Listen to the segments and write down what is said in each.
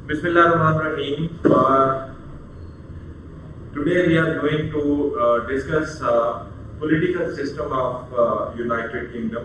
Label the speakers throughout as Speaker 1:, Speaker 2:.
Speaker 1: Bismillahirrahmanirrahim. Today we are going to discuss political system of United Kingdom.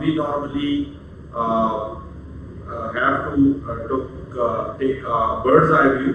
Speaker 1: we normally have to take a bird's eye view.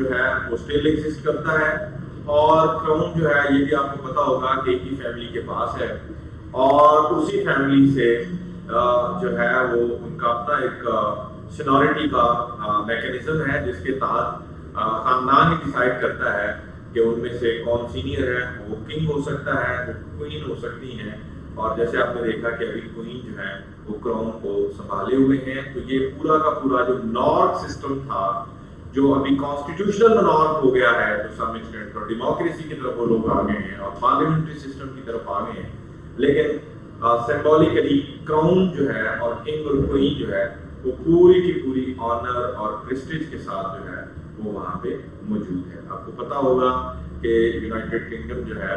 Speaker 1: جو ہے وہ still exist کرتا ہے، اور crown جو ہے یہ بھی آپ کو پتا ہوگا کہ ایک ہی فیملی کے پاس ہے، اور اسی فیملی سے جو ہے وہ ان کا اپنا ایک سینیورٹی کا میکینزم ہے، جس کے تحت خاندان ہی ڈیسائیڈ کرتا ہے کہ ان میں سے کون سینئر ہے، وہ کنگ ہو سکتا ہے، وہ کوئین ہو سکتی ہیں، اور جیسے آپ نے دیکھا کہ ابھی کوئین جو ہے وہ کراؤن کو سنبھالے ہوئے ہیں۔ تو یہ پورا کا پورا جو نارک سسٹم تھا، جو ابھی کانسٹیٹیوشنل نارک ہو گیا ہے ٹو سم ایکسٹینٹ، اور ڈیموکریسی کی طرف وہ لوگ آ گئے ہیں اور پارلیمنٹری سسٹم کی طرف آ گئے ہیں، لیکن سمبولیکلی کراؤن جو ہے اور کنگ اور کوئین جو ہے وہ پوری کی پوری آنر اور پریسٹیج کے ساتھ جو ہے وہ وہاں پہ موجود ہے۔ آپ کو پتا ہوگا کہ یونائٹڈ کنگڈم جو ہے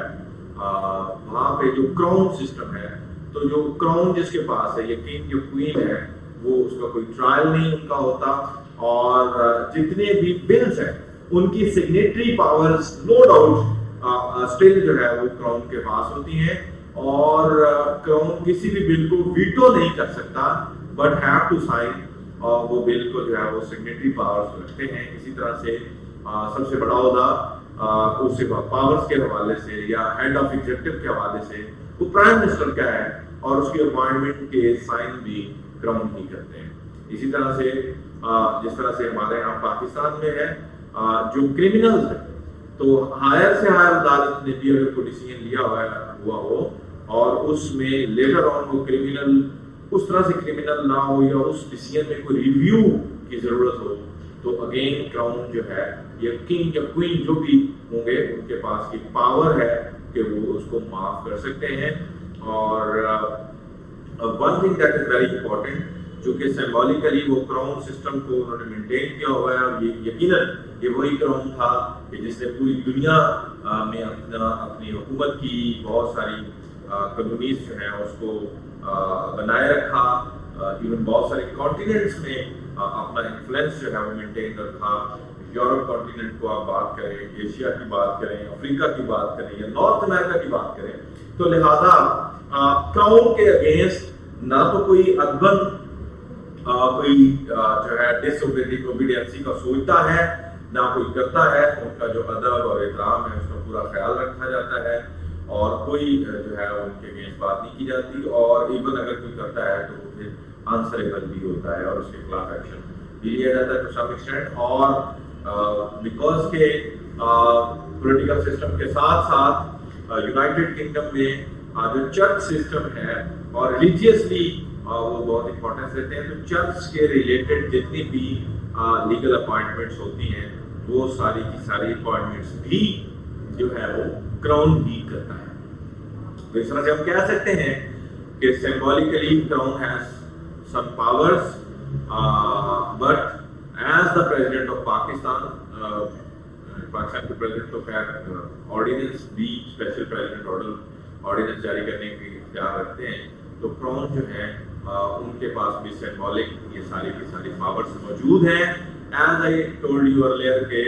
Speaker 1: وہاں پہ جو کراؤن سسٹم ہے، تو جو کراؤن جس کے پاس ہے، یہ کنگ یا کوئین ہے، وہ اس کا کوئی ٹرائل نہیں ان کا ہوتا، اور جتنے بھی بلز ہیں ان کی signatory powers no doubt still جو ہے وہ کراؤن کے پاس ہوتی ہیں، اور کراؤن کسی بھی بل کو ویٹو نہیں کر سکتا، بٹ ہیو ٹو سائن، اور وہ بل کو جو ہے وہ سگنیٹری پاورز رکھتے ہیں۔ اسی طرح سے سب سے بڑا عہدہ اس کے پاورز کے حوالے سے یا ہیڈ آف ایگزیکٹو کے حوالے سے وہ پرائم منسٹر کا ہے، اور اس کی اپوائنٹمنٹ کے سائن بھی کراؤن ہی کرتے ہیں۔ اسی طرح سے جس طرح سے ہمارے یہاں پاکستان میں ہے، جو کرمنلز ہیں تو ہائر سے ہائر عدالت نے بھی اگر کوئی ڈیسیژن لیا ہوا ہو اور اس میں لیٹر آن وہ کرمنل اس طرح سے کرمنل نہ ہو یا اس ڈیسیژن میں کوئی ریویو کی ضرورت ہو، تو اگین کراؤن جو ہے یا کنگ یا کوئین جو بھی ہوں گے ان کے پاس کی پاور ہے کہ وہ اس کو معاف کر سکتے ہیں۔ اور one thing that is very important, جو کہ سمبولیکلی وہ کراؤن سسٹم کو انہوں نے مینٹین کیا ہوا ہے، اور یہ یقیناً یہ وہی کراؤن تھا کہ جس نے پوری دنیا میں اپنی حکومت کی بہت ساری کمیونیز جو ہیں اس کو بنائے رکھا، ایون بہت سارے کانٹیننٹس میں اپنا انفلوئنس جو ہے وہ مینٹین رکھا۔ یورپ کانٹیننٹ کو آپ بات کریں، ایشیا کی بات کریں، افریقہ کی بات کریں یا نارتھ امریکہ کی بات کریں، تو لہذا کراؤن کے اگینسٹ نہ تو کوئی ادبن کوئی جو ہے ڈس اوبیڈینسی کا سوچتا ہے، نہ کوئی کرتا ہے۔ ان کا جو ادب اور احترام ہے اس کا پورا خیال رکھا جاتا ہے، اور کوئی جو ہے ان کے اگینسٹ بات نہیں کی جاتی، اور ایون اگر کوئی کرتا ہے تو وہ پھر آنسریبل بھی ہوتا ہے اور اس کے خلاف ایکشن بھی لیا جاتا ہے ٹو سم ایکسٹینٹ۔ اور بیکاز کے پولیٹیکل سسٹم کے ساتھ ساتھ یونائٹڈ کنگڈم میں جو چرچ سسٹم ہے اور ریلیجیسلی وہ بہت امپورٹنس دیتے ہیں، تو چرچ کے ریلیٹڈ جتنی بھی لیگل اپوائنٹمنٹس ہوتی ہیں وہ ساری کی ساری اپوائنٹمنٹس بھی جو ہے وہ کراؤن ہی کرتا ہے۔ تو اس طرح سے ہم کہہ سکتے ہیں کہ symbolically crown has some powers, but as the president of Pakistan کے پریزیڈنٹ تو خیر آرڈیننس بھی اسپیشل پریزیڈنٹ آرڈیننس جاری کرنے کی اختیار رکھتے ہیں، تو کراؤن جو ہے ان کے پاس بھی سمبولک یہ ساری کی ساری پاورز موجود ہیں۔ As I told you earlier کہ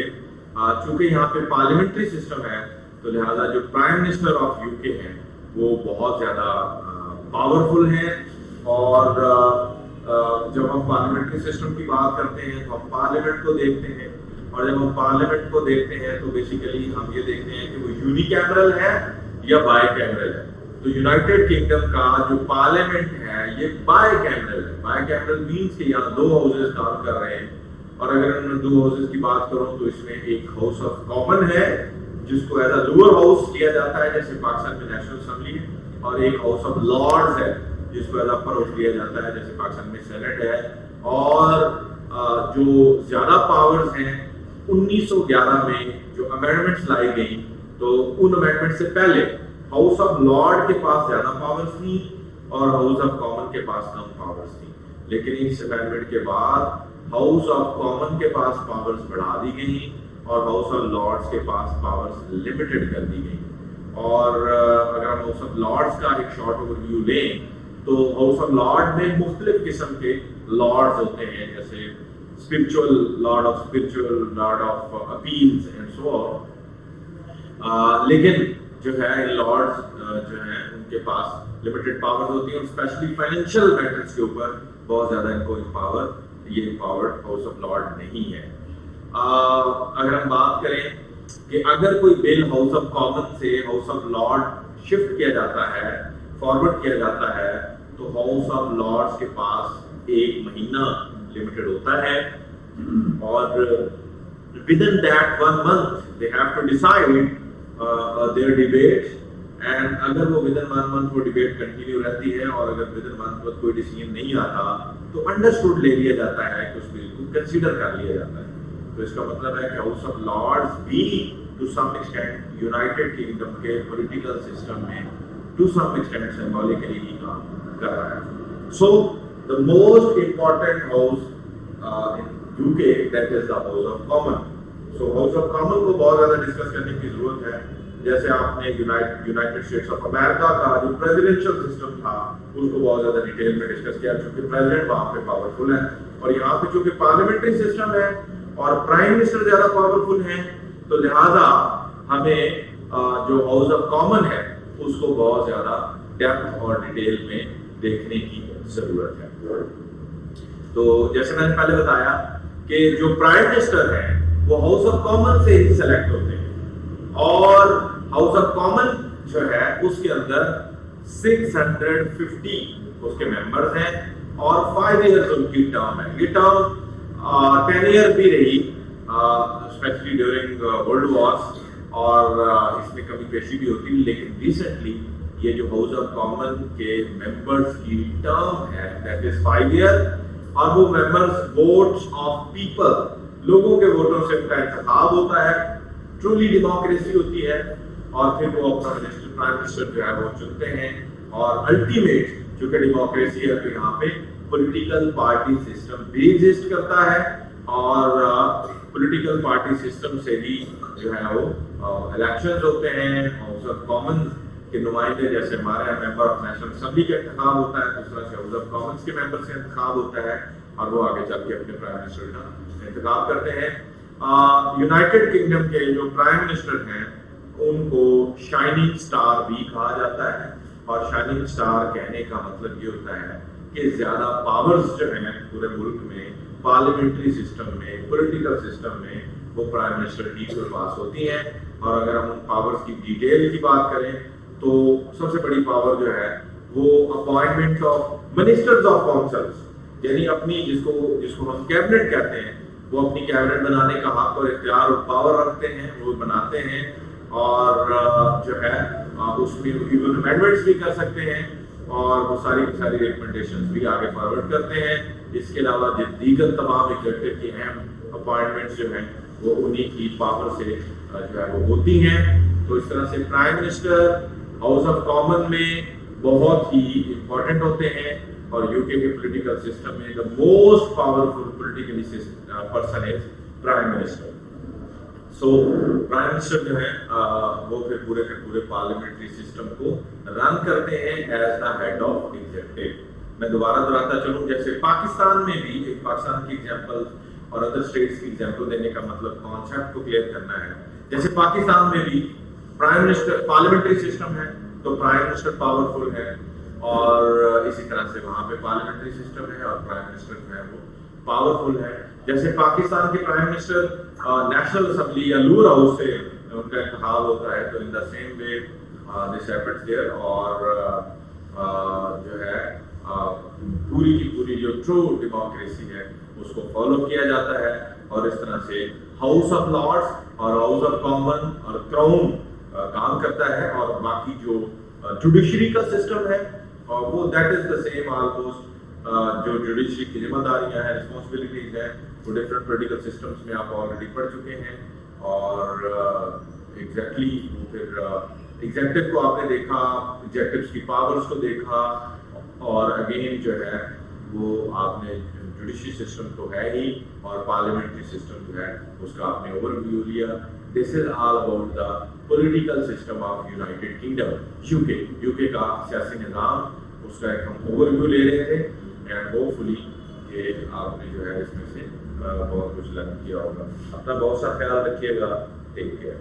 Speaker 1: چونکہ یہاں پہ پارلیمنٹری سسٹم ہے، تو لہٰذا جو پرائم منسٹر آف یو کے ہیں وہ بہت زیادہ پاورفل ہیں، اور جب ہم پارلیمنٹری سسٹم کی بات کرتے ہیں تو ہم پارلیمنٹ کو دیکھتے ہیں، اور جب ہم پارلیمنٹ کو دیکھتے ہیں تو بیسیکلی ہم یہ دیکھتے ہیں کہ وہ یونی کیمرل ہے یا بائی کیمرل ہے۔ تو یونائٹڈ کنگڈم کا جو پارلیمنٹ ہے یہ بائی کیمرل ہے۔ بائی کیمرل مینس کہ یہاں دو ہاؤسز کام کر رہے ہیں، اور اگر ان دو ہاؤسز کی بات کروں تو اس میں ایک ہاؤس آف کامن ہے جس کو ایز اے لوور ہاؤس کیا جاتا ہے جیسے پاکستان میں نیشنل اسمبلی ہے، اور ایک ہاؤس آف لارڈز ہے جس کو ایز اے اپر ہاؤس کیا جاتا ہے جیسے پاکستان میں سینٹ ہے۔ اور جو زیادہ پاورز ہیں 1911 میں جو امینڈمنٹس لائی گئیں، تو ان امینڈمنٹ سے پہلے ہاؤس آف لارڈ کے پاس زیادہ پاورز تھیں اور ہاؤس آف کامن کے پاس کم پاورز تھیں، لیکن اس امینڈمنٹ کے بعد ہاؤس آف کامن کے پاس پاورز بڑھا دی گئیں اور ہاؤس آف لارڈز کے پاس پاورز لمیٹڈ کر دی گئیں۔ اور اگر ہم ہاؤس آف لارڈز کا ایک شارٹ اوور ویو لیں تو ہاؤس آف لارڈ میں مختلف قسم کے لارڈز ہوتے ہیں، جیسے spiritual lord of spiritual, lord of appeals and so on, لیکن جو ہے لارڈز جو ہیں ان کے پاس لمیٹڈ پاورز ہوتی ہیں، اور اسپیشلی فائنینشیل میٹرز کے اوپر بہت زیادہ ان کو پاور یہ امپاورڈ ہاؤس آف لارڈ نہیں ہے۔ اگر ہم بات کریں کہ اگر کوئی بل ہاؤس آف کامن سے ہاؤس آف لارڈ شفٹ کیا جاتا ہے، فارورڈ کیا جاتا ہے، تو ہاؤس آف لارڈس کے پاس 1 مہینہ لمیٹڈ ہوتا ہے، اور within that 1 month they have to decide their debate. And اگر وہ ود ان 1 month وہ ڈبیٹ کنٹینیو رہتی ہے، اور اگر ود ان 1 month کوئی ڈیسیژن نہیں آتا تو انڈرسٹوڈ لے لیا جاتا ہے کہ اس بل کو کنسیڈر کر لیا جاتا ہے. تو اس کا مطلب ہے کہ ہاؤس آف لارڈز بھی to some extent United Kingdom کے پولیٹیکل سسٹم میں ٹو سم ایکسٹینٹ سمبولکلی ہی کام کر رہا ہے. سو the most important house in UK, that is the House of Common. So House of Common کو بہت زیادہ ڈسکس کرنے کی ضرورت ہے. جیسے آپ نے یونائٹڈ اسٹیٹس آف امریکہ کا جو پریزیڈنشل سسٹم تھا اس کو بہت زیادہ ڈیٹیل میں ڈسکس کیا، چونکہ پریزیڈنٹ وہاں پہ پاورفل ہے، اور یہاں پہ چونکہ پارلیمنٹری سسٹم ہے اور پرائم منسٹر زیادہ پاورفل ہیں، تو لہٰذا ہمیں جو ہاؤس آف کامن ہے اس کو بہت زیادہ ڈیپتھ اور ڈیٹیل میں دیکھنے کی ضرورت ہے. تو جیسے میں نے پہلے بتایا کہ جو پرائم منسٹر ہیں وہ ہاؤس آف کامن سے ہی سلیکٹ ہوتے ہیں، اور ہاؤس آف کامن جو ہے اس کے اندر 650 اس کے ممبرز ہیں، اور 5 ایئرز ان کی ٹرم ہے. یہ ٹرم 10 ایئر بھی رہی اسپیشلی ڈیورنگ ورلڈ وارز، اور اس میں کمی پیشی بھی ہوتی، لیکن ریسنٹلی یہ جو ہاؤس آف کامن کے ممبرز کی ٹرم ہے دیٹ از 5 ایئر، اور وہ ممبرز ووٹس آف پیپل، لوگوں کے ووٹوں سے ان کا انتخاب ہوتا ہے، ٹرولی ڈیموکریسی ہوتی ہے، اور پھر وہ اپنا پرائم منسٹر جو ہے وہ چنتے ہیں. اور الٹیمیٹ چونکہ ڈیموکریسی ہے تو یہاں پہ پولیٹیکل پارٹی سسٹم بھی ایگزسٹ کرتا ہے، اور پولیٹیکل پارٹی سسٹم سے ہی جو ہے وہ الیکشنز ہوتے ہیں. ہاؤس آف کامن کے نمائندے جیسے ہمارے ممبر آف نیشنل اسمبلی کا انتخاب ہوتا ہے، اس طرح سے ہاؤس آف کامنس کے ممبر سے انتخاب ہوتا ہے، اور وہ آگے چل کے اپنے پرائم منسٹر کا انتخاب کرتے ہیں. یونائٹڈ کنگڈم کے جو پرائم منسٹر ہیں ان کو شائننگ سٹار بھی کہا جاتا ہے، اور شائننگ سٹار کہنے کا مطلب یہ ہوتا ہے کہ زیادہ پاورز جو ہیں پورے ملک میں پارلیمنٹری سسٹم میں پولیٹیکل سسٹم میں وہ پرائم منسٹر ہی کے پاس ہوتی ہیں. اور اگر ہم ان پاورز کی ڈیٹیل کی بات کریں تو سب سے بڑی پاور جو ہے وہ appointment of ministers of councils, یعنی اپنی جس کو ہم کیبنٹ کہتے ہیں، وہ اپنی کیبنٹ بنانے کا حق اور اختیار اور پاور رکھتے ہیں، وہ بناتے ہیں، اور جو ہے اس میں ایون امینڈمنٹس بھی کر سکتے ہیں، اور وہ ساری کی ساری ریکمنڈیشنز بھی آگے فارورڈ کرتے ہیں. اس کے علاوہ جو دیگر تمام ایگزیکٹو کی اہم اپوائنٹمنٹس جو ہیں وہ انہی کی پاور سے جو ہے وہ ہوتی ہیں. تو اس طرح سے prime minister house of common میں بہت ہی امپورٹنٹ ہوتے ہیں، اور یو کے پولیٹیکل سسٹم میں the most powerful politically person is prime minister. So prime minister جو ہے وہ پھر پورے کے پورے پارلیمنٹری سسٹم کو رن کرتے ہیں as the head of executive. میں دوبارہ دہراتا چلوں، جیسے پاکستان میں بھی ایک پاکستان کی ایگزامپل اور ادر اسٹیٹس کی ایگزامپل دینے کا مطلب کانسیپٹ کو کلیئر کرنا ہے. جیسے پاکستان میں بھی پرائم منسٹر پارلیمنٹری سسٹم ہے تو پرائم منسٹر پاورفل ہے، اور اسی طرح سے وہاں پہ پارلیمنٹری سسٹم ہے اور پرائم منسٹر جو ہے وہ پاورفل ہے. جیسے پاکستان کے پرائم منسٹر نیشنل اسمبلی یا لور ہاؤس سے ان کا انتخاب ہوتا ہے، تو in the same way this happens there, اور جو ہے پوری کی پوری جو ٹرو ڈیموکریسی ہے اس کو فالو کیا جاتا ہے. اور اس طرح سے ہاؤس آف لارڈس اور ہاؤس آف کامن اور کراؤن کام کرتا ہے، اور باقی جو جوڈیشری کا سسٹم ہے وہ that is the same almost. جو جوڈیشری کی ذمہ داریاں ہیں، رسپانسبلٹیز ہیں، وہ ڈفرینٹ پولیٹیکل سسٹمز میں آپ آلریڈی پڑھ چکے ہیں. اور ایگزیکٹلی پھر ایگزیکٹو کو آپ نے دیکھا، ایگزیکٹوز کی پاورز کو دیکھا، اور اگین جو ہے وہ آپ نے جوڈیشری سسٹم تو ہے ہی، اور پارلیمنٹری سسٹم جو ہے اس کا آپ نے اوور ویو لیا. This is all about the political system of United Kingdom U K کا سیاسی نظام، اس کا ایک ہم اوور ویو لے رہے تھے. اینڈ ہوپ فلی کہ آپ نے جو ہے اس میں سے بہت کچھ لرن کیا ہوگا. اپنا بہت سا خیال رکھیے گا. Take care.